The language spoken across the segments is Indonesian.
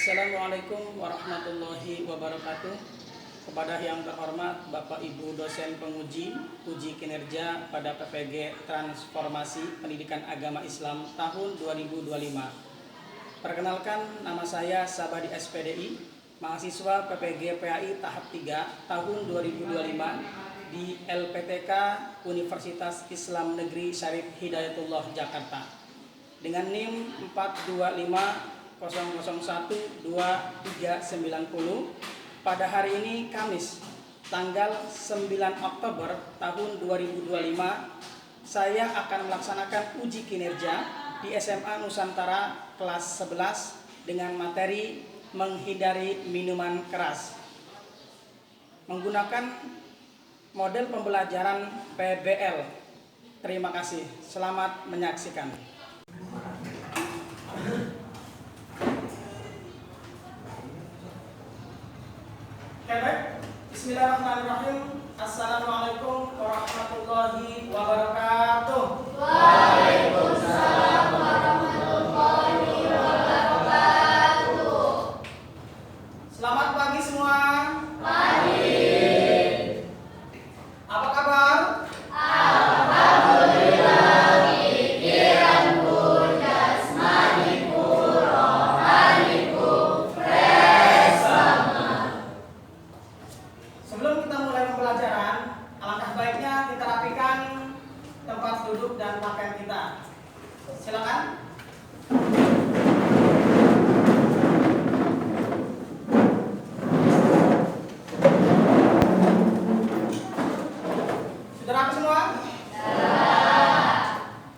Assalamualaikum warahmatullahi wabarakatuh. Kepada yang terhormat Bapak Ibu dosen penguji uji kinerja pada PPG Transformasi Pendidikan Agama Islam tahun 2025. Perkenalkan, nama saya Sabadi SPDI, mahasiswa PPG PAI tahap 3 tahun 2025 di LPTK Universitas Islam Negeri Syarif Hidayatullah Jakarta dengan NIM 42500123990 pada hari ini Kamis tanggal 9 Oktober tahun 2025 saya akan melaksanakan uji kinerja di SMA Nusantara kelas 11 dengan materi menghindari minuman keras menggunakan model pembelajaran PBL. Terima kasih. Selamat menyaksikan. Baik, bismillahirrahmanirrahim. Assalamualaikum warahmatullahi wabarakatuh. Waalaikumsalam warahmatullahi wabarakatuh. Selamat pagi semua. Pagi. Apa kabar? Alhamdulillah, pikiranku, jasmaniku, rohaniku fresh banget. Sebelum kita mulai pembelajaran, alangkah baiknya kita rapikan tempat duduk dan pakaian kita. Silakan. Sudah rapi semua?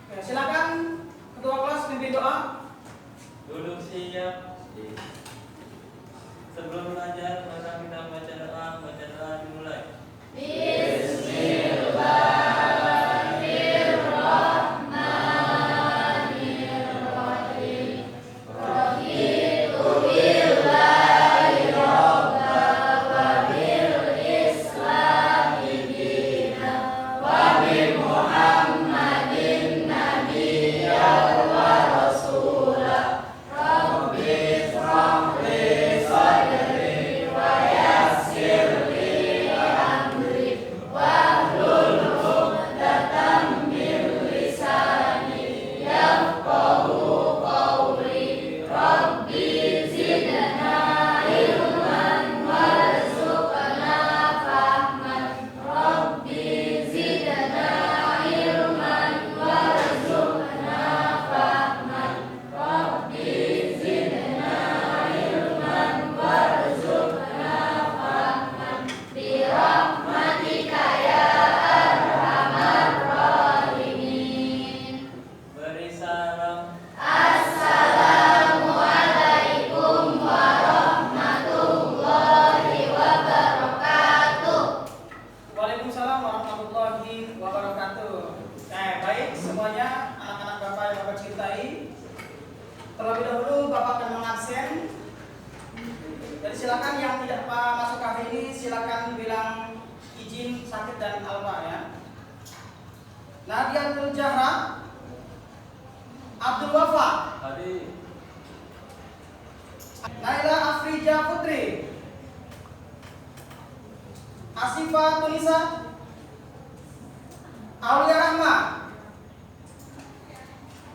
Ya, silakan ketua kelas pimpin doa. Duduk siap. Sebelum belajar, maka kita baca doa dimulai. Bismillahirrahmanirrahim. Raditu billahi robban wa bil islami dinan wa bi Muhammadin nabiyyan wa rasulah. Rabbi shrah li sadri wa yassir li amri wahlul 'uqdatam min lisani yafqahu qawli. Rabbi zidna ilman warzuqna fahman. Rabbi zidna ilman warzuqna fahman. Rabbi zidna ilman warzuqna fahman. Birahmatika ya arhamar rahimin. Beri salam. Assalamualaikum warahmatullahi wabarakatuh. Waalaikumsalam warahmatullahi wabarakatuh. Baik semuanya, anak-anak Bapak yang Bapak cintai. Terlebih dahulu Bapak akan mengabsen. Jadi silakan yang tidak masuk hari ini silakan bilang izin sakit dan alfa ya. Nadiatul Jahra, Abdul Wafa, Hadir. Naila Afrija Putri, Asifa Tunisa, Aulia Rahma,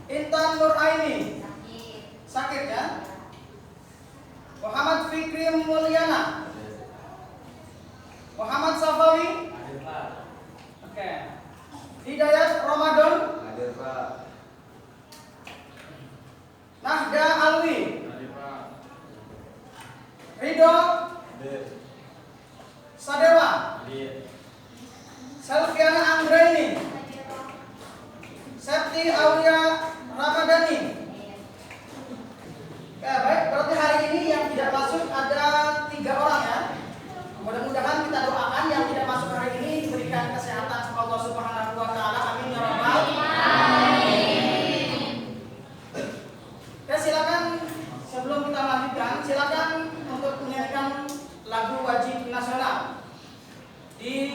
Intan Nur Aini, sakit ya. Muhammad Fikri Mulyana, Muhammad Safawi, Hadir Pak. oke. Hidayat Ramadan, Hadir Pak. Nahda Alwi, Hadir Pak. Ridho Hadir. Sadewa, Hadir. Selviana Anggraini, Septi Aulia Ramadhani. Ya, baik, berarti hari ini yang tidak masuk ada 3 orang ya. Mudah-mudahan kita doakan yang tidak masuk hari ini diberikan kesehatan Allah Subhanahu wa taala. Amin ya rabbal alamin. Ya, silakan sebelum kita lanjutkan, silakan untuk menyanyikan lagu wajib nasional. Di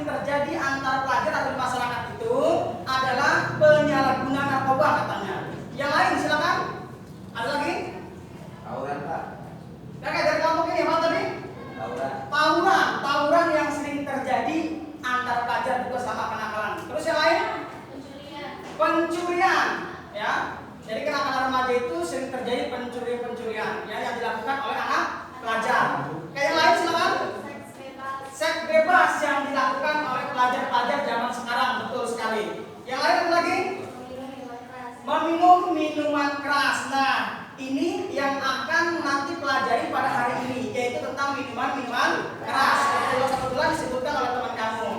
terjadi antara pelajar atau di masyarakat itu adalah penyalahgunaan narkoba katanya. Yang lain silakan. Ada lagi? Tawuran, Pak. Ya kayak dari kelompok ini apa tadi? Tawuran. Tawuran yang sering terjadi antara pelajar juga sama kenakalan. Terus yang lain? Pencurian. Ya. Jadi kenakalan remaja itu sering terjadi pencurian ya, yang dilakukan oleh anak pelajar. Kayak yang lain silakan. Seks bebas yang dilakukan oleh pelajar-pelajar zaman sekarang, betul sekali. Yang lain apa lagi? Meminum minuman keras. Nah, ini yang akan nanti pelajari pada hari ini, yaitu tentang minuman keras. Kebetulan disebutkan oleh teman kamu.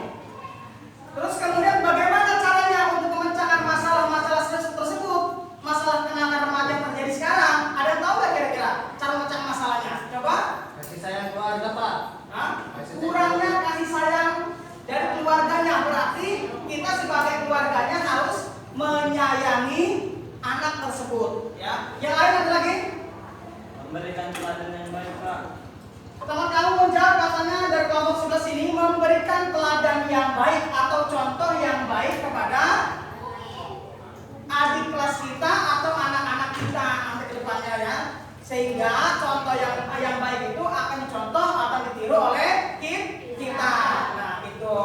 Terus kemudian bagaimana caranya untuk memecahkan masalah-masalah tersebut? Masalah kenakalan remaja yang terjadi sekarang. Ada yang tahu nggak kira-kira cara memecahkan masalahnya? Coba. Kasih sayang keluarga, Pak. Hah? Kurangnya kasih sayang dari keluarganya, berarti kita sebagai keluarganya harus menyayangi anak tersebut. Ya. Yang lain ada lagi? Memberikan teladan yang baik, Pak. Teman kamu menjawab katanya dari kelompok sebelah sini, memberikan teladan yang baik atau contoh yang baik kepada adik kelas kita atau anak-anak kita nanti ke depannya ya. Sehingga contoh yang baik itu akan dicontoh, akan ditiru oleh kita. Nah, itu.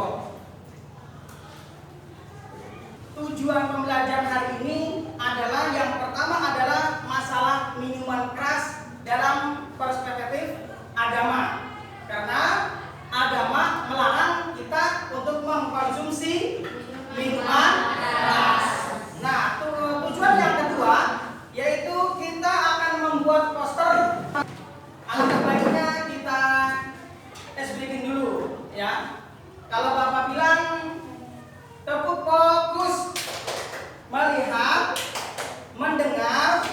Tujuan pembelajaran hari ini adalah yang pertama adalah masalah minuman keras dalam perspektif agama. Karena agama melarang kita untuk mengkonsumsi minuman keras. Nah, tujuan yang kedua yaitu kita akan membuat poster. Alangkah baiknya kita tes breaking dulu ya. Kalau Bapak bilang tepuk fokus, melihat, mendengar,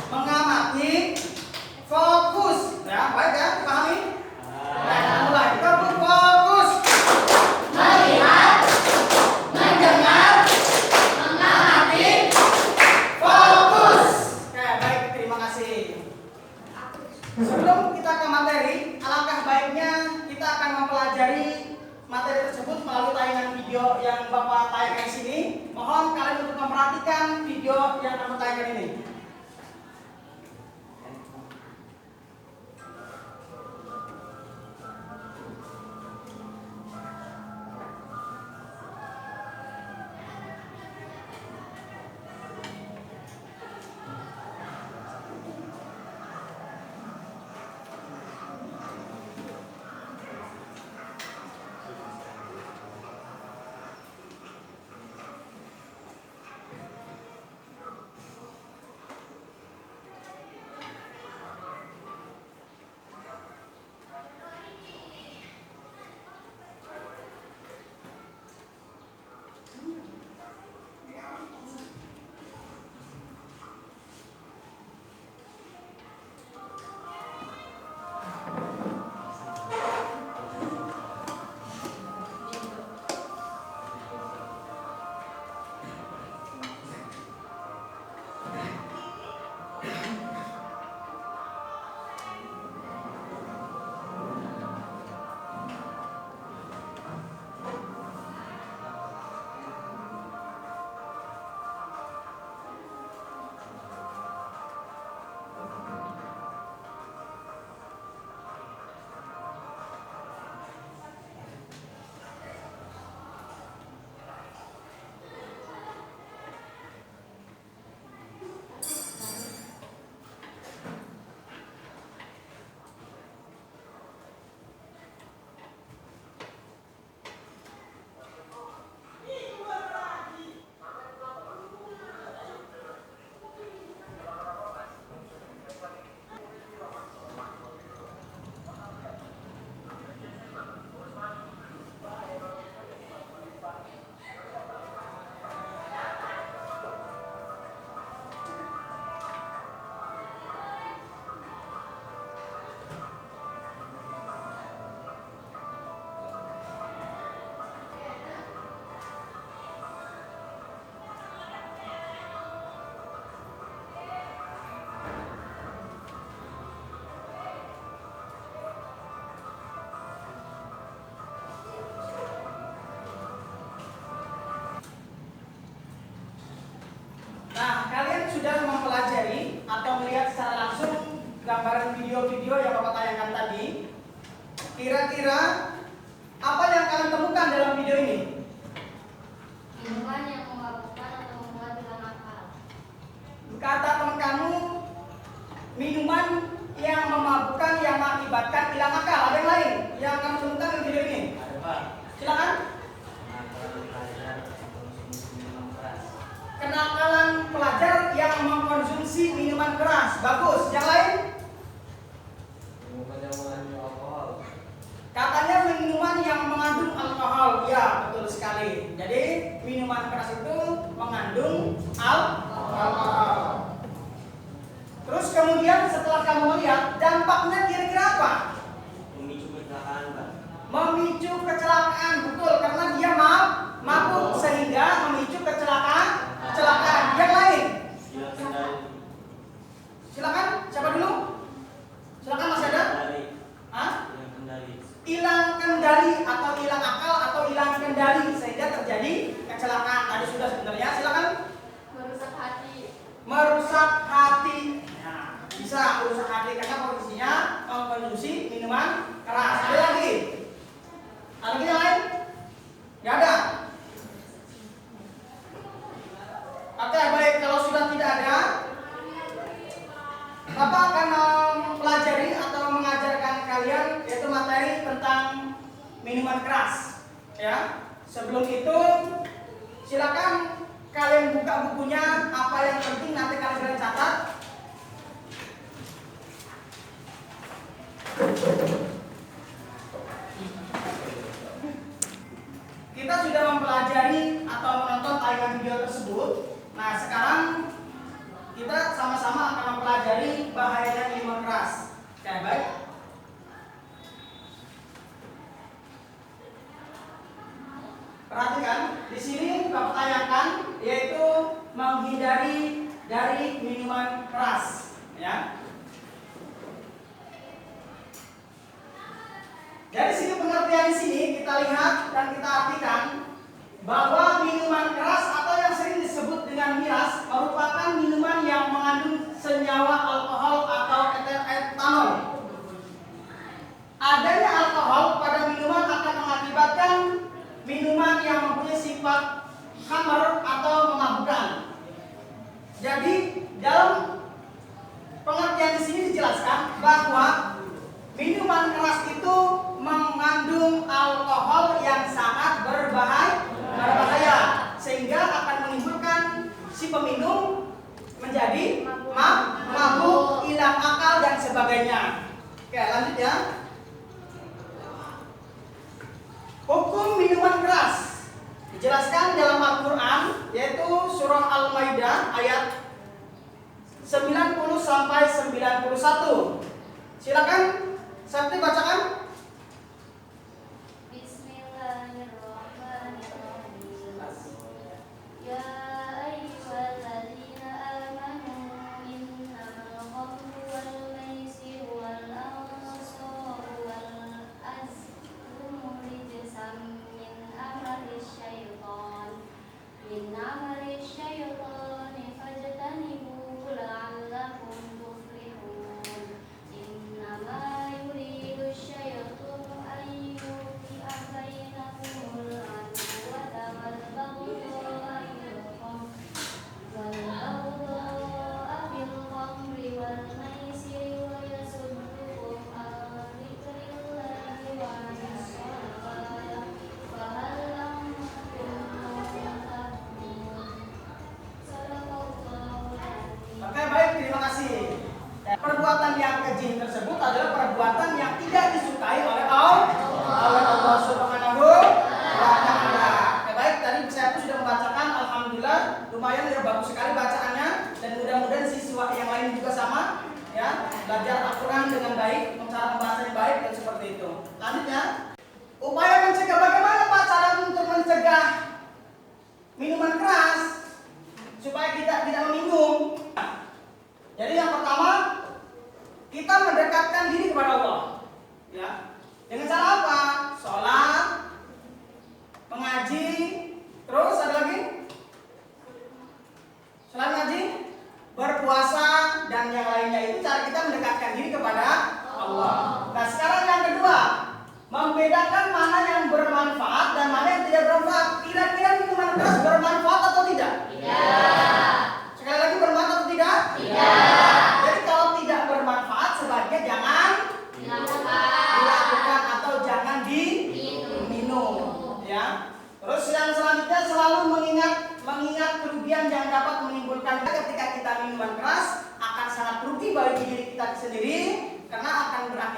mengamati, fokus. Ya, baik ya, dipahami? Baik, mulai. Tepuk fokus, Melihat, mendengar, mengamati, fokus. Oke, baik, terima kasih. Sebelum kita ke materi, alangkah baiknya kita akan mempelajari materi tersebut melalui tayangan video yang Bapak tayangkan di sini. Mohon kalian untuk memperhatikan video yang kami tayangkan ini. Kira-kira apa yang kalian temukan dalam video ini? Minuman yang memabukkan atau membuat hilang akal. Kata teman kamu, minuman yang memabukkan yang mengakibatkan hilang akal. Ada yang lain yang kamu temukan dalam video ini? Ada Pak. Silakan. Kenakalan pelajar Kenakalan pelajar yang mengkonsumsi minuman keras. yang mengkonsumsi minuman keras. Bagus. Yang lain? Minuman yang mengandung alkohol. Katanya minuman yang mengandung alkohol. Ya, betul sekali. Jadi minuman keras itu mengandung alkohol. Terus kemudian setelah kamu melihat dampaknya kira-kira apa? Memicu kecelakaan Pak. Memicu kecelakaan, betul, karena dia mabuk sehingga memicu kecelakaan. Yang lain? Hilang kendali. Silakan, siapa dulu? Silakan, masih ada? Kendali. Hah? Hilang kendali. Hilang kendali atau hilang akal atau hilang kendali sehingga terjadi kecelakaan. Tadi sudah sebenarnya. Silakan. Merusak hati. Merusak hati. Nah, bisa merusak hati karena posisinya mengkonsumsi minuman keras. Ada lagi? Ada lagi yang lain? Nggak ada. Oke, baik, kalau sudah tidak ada, Bapak akan mempelajari atau mengajarkan kalian yaitu materi tentang minuman keras. Ya, sebelum itu silakan kalian buka bukunya, apa yang penting nanti kalian catat. Kita sudah mempelajari atau menonton tayangan video tersebut. Nah, sekarang kita sama-sama akan mempelajari bahayanya minuman keras. Oke, baik. Perhatikan, di sini Bapak tanyakan yaitu menghindari dari minuman keras, ya. Dari sini pengertian di sini kita lihat dan kita artikan bahwa minuman keras atau yang sering disebut dengan miras merupakan minuman yang mengandung senyawa alkohol atau etanol. Adanya alkohol pada minuman akan mengakibatkan minuman yang mempunyai sifat khamr atau memabukkan. Jadi dalam pengertian di sini dijelaskan bahwa minuman keras itu mengandung alkohol yang sangat berbahaya sehingga akan menimbulkan si peminum menjadi mabuk, hilang akal dan sebagainya. Oke, lanjut ya. Hukum minuman keras dijelaskan dalam Al-Quran yaitu surah Al-Maidah ayat 90 sampai 91. Silakan Sabti bacakan. Bismillahirrahmanirrahim. Ya ayyuhalladzina amanu innamal khamru wal maisiru wal ansabu wal azlamu rijsun min amali syaitani fajtanibuhu la'allakum tuflihun. Innama yuridu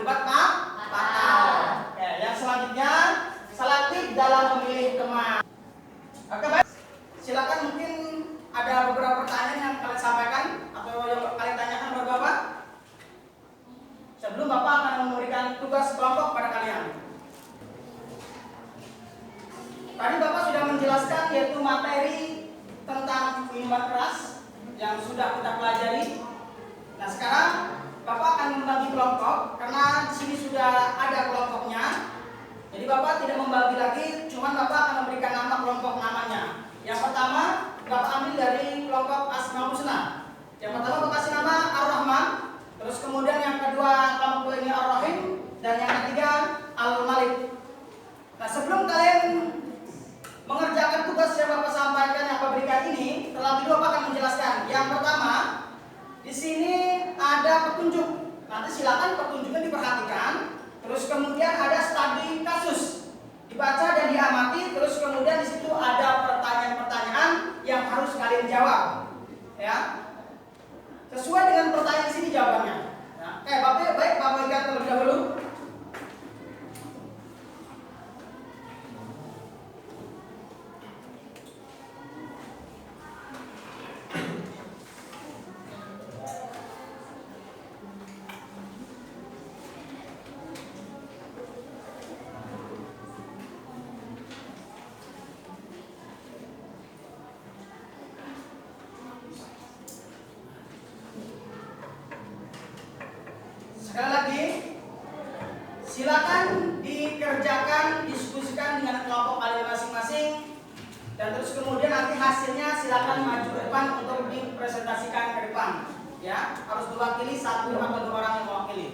akibat fatal. Oke, yang selanjutnya selektif dalam memilih teman. Oke, baik. Silakan, mungkin ada beberapa pertanyaan yang kalian sampaikan atau yang kalian tanyakan kepada Bapak. Sebelum Bapak akan memberikan tugas kelompok pada kalian. Tadi Bapak sudah menjelaskan yaitu materi tentang minuman keras yang sudah kita pelajari. Nah, sekarang Bapak akan membagi kelompok karena di sini sudah ada kelompoknya. Jadi Bapak tidak membagi lagi, cuman Bapak akan memberikan nama kelompok namanya. Yang pertama Bapak ambil dari kelompok Asmaul Husna. Yang pertama Bapak kasih nama Ar-Rahman. Terus kemudian yang kedua kelompok ini Ar-Rahim dan yang ketiga Al-Malik. Nah, sebelum kalian mengerjakan tugas yang Bapak sampaikan yang Bapak berikan ini, terlebih dahulu Bapak akan menjelaskan. Yang pertama, di sini ada petunjuk. Nanti silakan petunjuknya diperhatikan. Terus kemudian ada studi kasus, dibaca dan diamati. Terus kemudian di situ ada pertanyaan-pertanyaan yang harus kalian jawab. Ya, sesuai dengan pertanyaan di sini jawabannya. Ya. Bapak ikat terlebih dahulu. Sekali lagi, silakan dikerjakan, diskusikan dengan kelompok kalian masing-masing, dan terus kemudian nanti hasilnya silakan maju ke depan untuk dipresentasikan ke depan. Ya, harus diwakili satu atau dua orang yang mewakili.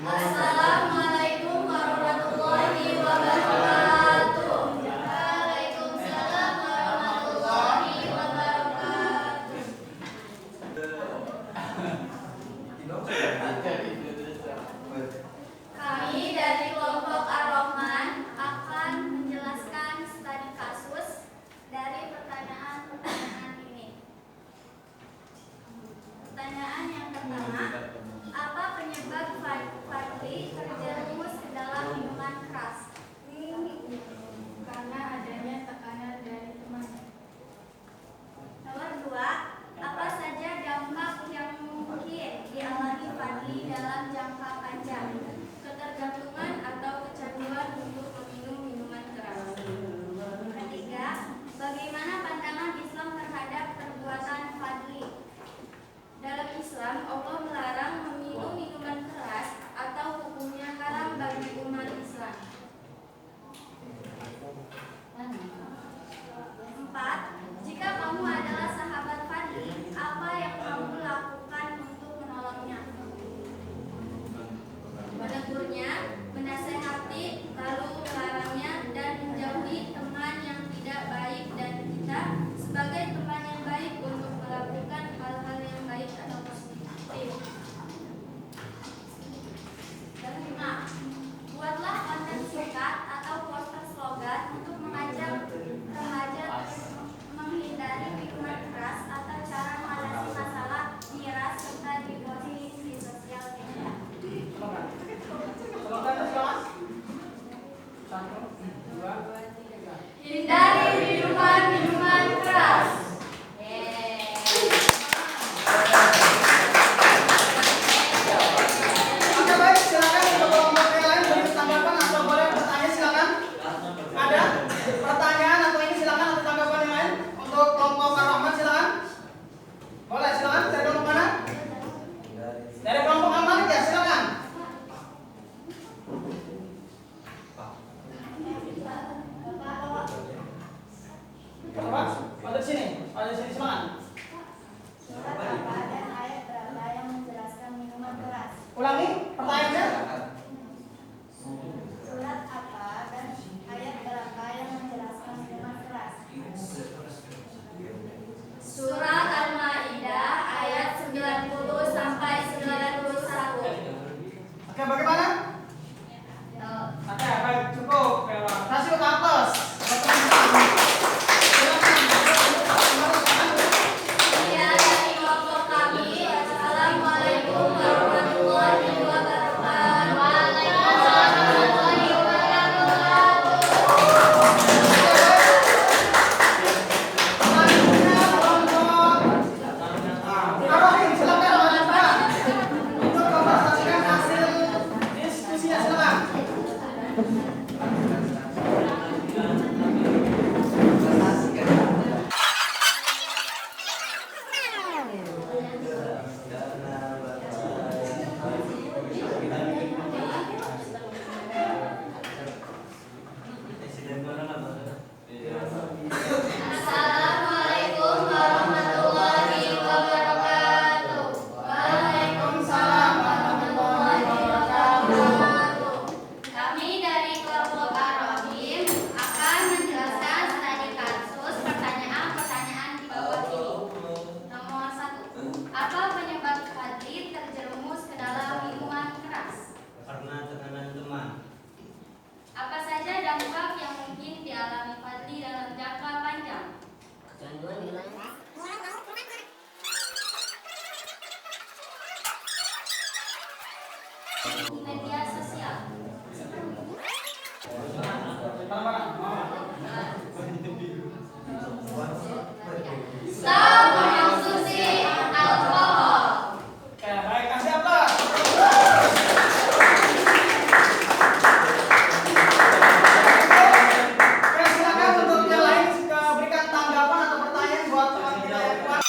Assalamualaikum warahmatullahi wabarakatuh. Waalaikumsalam warahmatullahi Pertanyaan yang pertama, apa penyebab Fadli terjerumus ke dalam minuman keras? Karena adanya tekanan dari temannya. Nomor 2, apa saja dampak yang mungkin dialami Fadli dalam jangka panjang? Ketergantungan atau kecanduan untuk meminum minuman keras. Ketiga, bagaimana pandangan Islam terhadap perbuatan Fadli? Dalam Islam, Allah melarang meminum minuman keras atau hukumnya haram bagi umat Islam. 4. Jika kamu adalah sahabat Fadli, apa yang kamu lakukan untuk menolongnya? Menegurnya, menasehati, lalu melarangnya, dan menjauhi teman yang tidak baik, dan kita sebagai teman yang baik untuk melakukan hal-hal yang baik atau positif. Dan 5. Buatlah konten singkat atau poster slogan untuk mengajak remaja menghindari minuman keras atau cara mengatasi masalah miras serta diposting di sosial media. Hindari minuman keras. Oke baik, silakan untuk kelompok yang lain beri tanggapan atau boleh bertanya silakan. Ada pertanyaan atau ini silakan atau tanggapan yang lain untuk kelompok Ar-Rahman silakan. Boleh silakan dari kelompok mana? Dari kelompok Al-Malik ya silakan. Bapak, ada di sini, silakan. Surat apa dan ayat berapa yang menjelaskan minuman keras? Ulangi pertanyaannya. Surat apa dan ayat berapa yang menjelaskan minuman keras? Surat Al-Maidah ayat 90 sampai 91. Oke, bagaimana? Oke, baik cukup. Kasih ke atas. Ya, dari kelompok kami. Assalamualaikum warahmatullahi wabarakatuh. Waalaikumsalam warahmatullahi wabarakatuh. Selanjutnya kelompok Ar-Rahim silakan lanjutkan untuk mempresentasikan hasil diskusinya silakan. Assalamualaikum warahmatullahi wabarakatuh. Waalaikumsalam warahmatullahi wabarakatuh. Kami dari kelompok Ar-Rahim akan menjelaskan studi kasus pertanyaan-pertanyaan di bawah ini. Nomor 1. Apa penyebab Fadli terjerumus ke dalam minuman keras? Karena tekanan teman. Apa saja dampak yang mungkin dialami Fadli dalam jangka panjang? Di media sosial. Stop mengkonsumsi alkohol. Oke, baik kasih aplaus. Oke, silakan untuk yang lain berikan tanggapan atau pertanyaan buat teman kita yang kuat.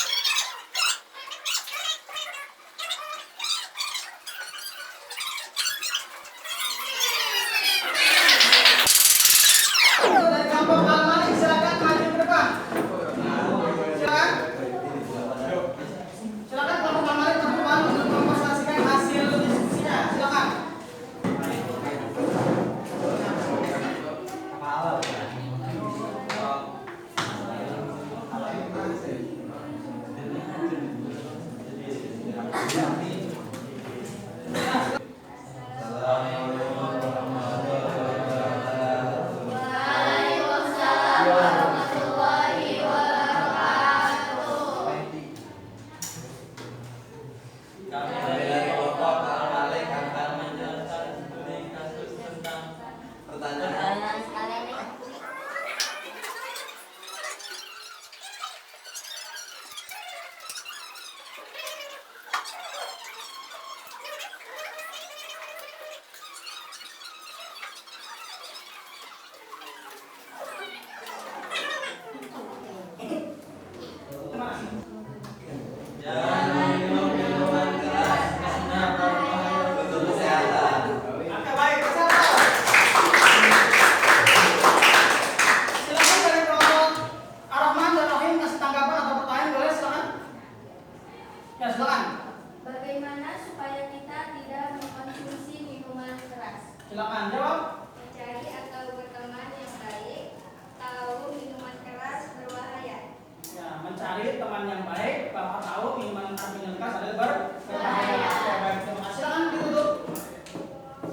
Silakan jawab. Mencari atau berteman yang baik, tahu minuman keras berbahaya. Ya, mencari teman yang baik, Bapak tahu minuman keras adalah berbahaya. Oke, baik, terima kasih. Silakan ditutup.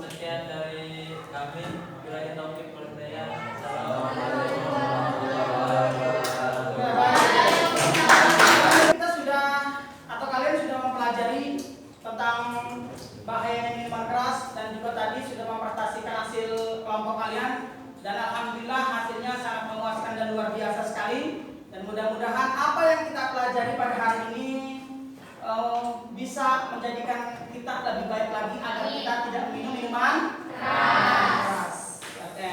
Sekian dari kami. Bila Taufik Hidayah. Oke, Assalamualaikum. baik. Kita sudah atau kalian sudah mempelajari tentang bahaya minuman keras dan juga tadi sudah mempresentasikan hasil kelompok kalian dan alhamdulillah hasilnya sangat memuaskan dan luar biasa sekali dan mudah-mudahan apa yang kita pelajari pada hari ini bisa menjadikan kita lebih baik lagi agar kita tidak minum minuman keras. Oke.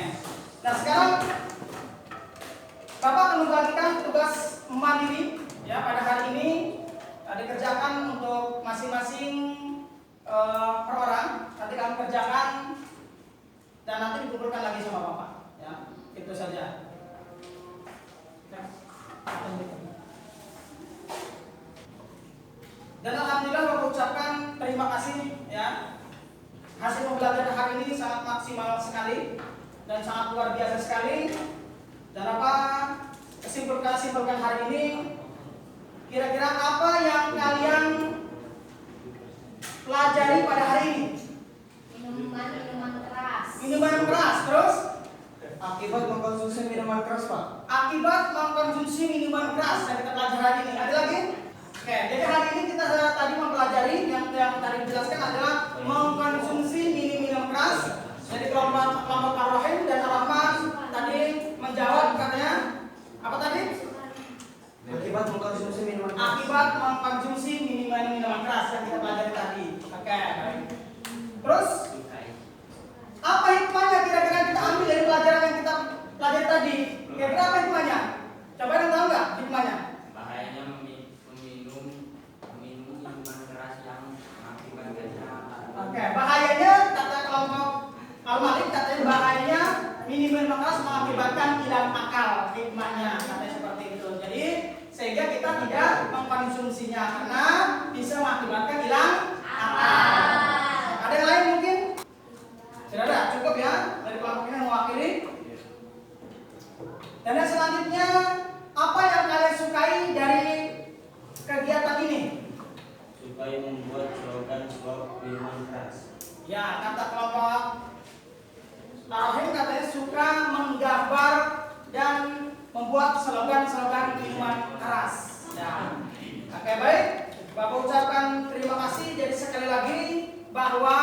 Nah sekarang Bapak akan membagikan tugas mandiri ya pada hari ini dikerjakan untuk masing-masing per orang. Nanti kami kerjakan dan nanti dikumpulkan lagi sama Bapak ya. Itu saja. Dan alhamdulillah Bapak ucapkan terima kasih ya. Hasil pembelajaran hari ini sangat maksimal sekali dan sangat luar biasa sekali. Dan apa simpulkan hari ini? Kira-kira apa yang kalian pelajari pada hari ini? Minuman keras. Minuman keras, terus Akibat mengkonsumsi minuman keras, Pak. akibat mengkonsumsi minuman keras yang kita pelajari hari ini. Ada lagi? Oke, jadi hari ini kita tadi mempelajari yang tadi dijelaskan adalah mengkonsumsi minum keras. Jadi kelompok Ar-Rahim dan Ar-Rahman tadi menjawab katanya apa tadi? Akibat mengkonsumsi minuman keras. Akibat mengkonsumsi minuman keras yang kita pelajari tadi. Oke, baik. Terus apa hikmahnya kira-kira kita ambil dari pelajaran yang kita pelajari tadi? Kira-kira apa hikmahnya? Coba ada yang tahu nggak hikmahnya? Bahayanya meminum minuman keras yang mengakibatkan Oke, bahayanya kata kelompok Al-Malik katanya bahayanya minuman keras mengakibatkan hilang akal. Hikmahnya katanya seperti itu. Jadi sehingga kita tidak mengkonsumsinya karena bisa mengakibatkan hilang akal. Ada yang lain mungkin? Sudah ada, cukup ya dari kelompok ini yang mewakili. Dan yang selanjutnya apa yang kalian sukai dari kegiatan ini? supaya membuat slogan stop minuman keras. Ya, kata kelompok Ar-Rahim katanya suka menggambar dan membuat slogan-slogan minuman keras. Ya. Oke, baik. Bapak ucapkan terima kasih. Jadi sekali lagi bahwa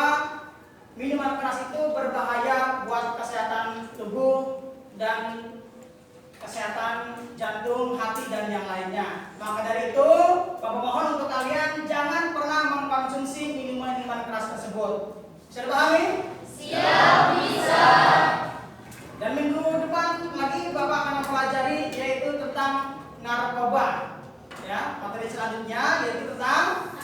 minuman keras itu berbahaya buat kesehatan tubuh dan kesehatan jantung, hati dan yang lainnya. Maka dari itu, Bapak mohon untuk kalian jangan pernah mengkonsumsi minuman keras tersebut. Bisa dipahami? Siap, bisa. Dan minggu depan lagi Bapak akan mempelajari yaitu tentang narkoba. Ya, materi selanjutnya yaitu tentang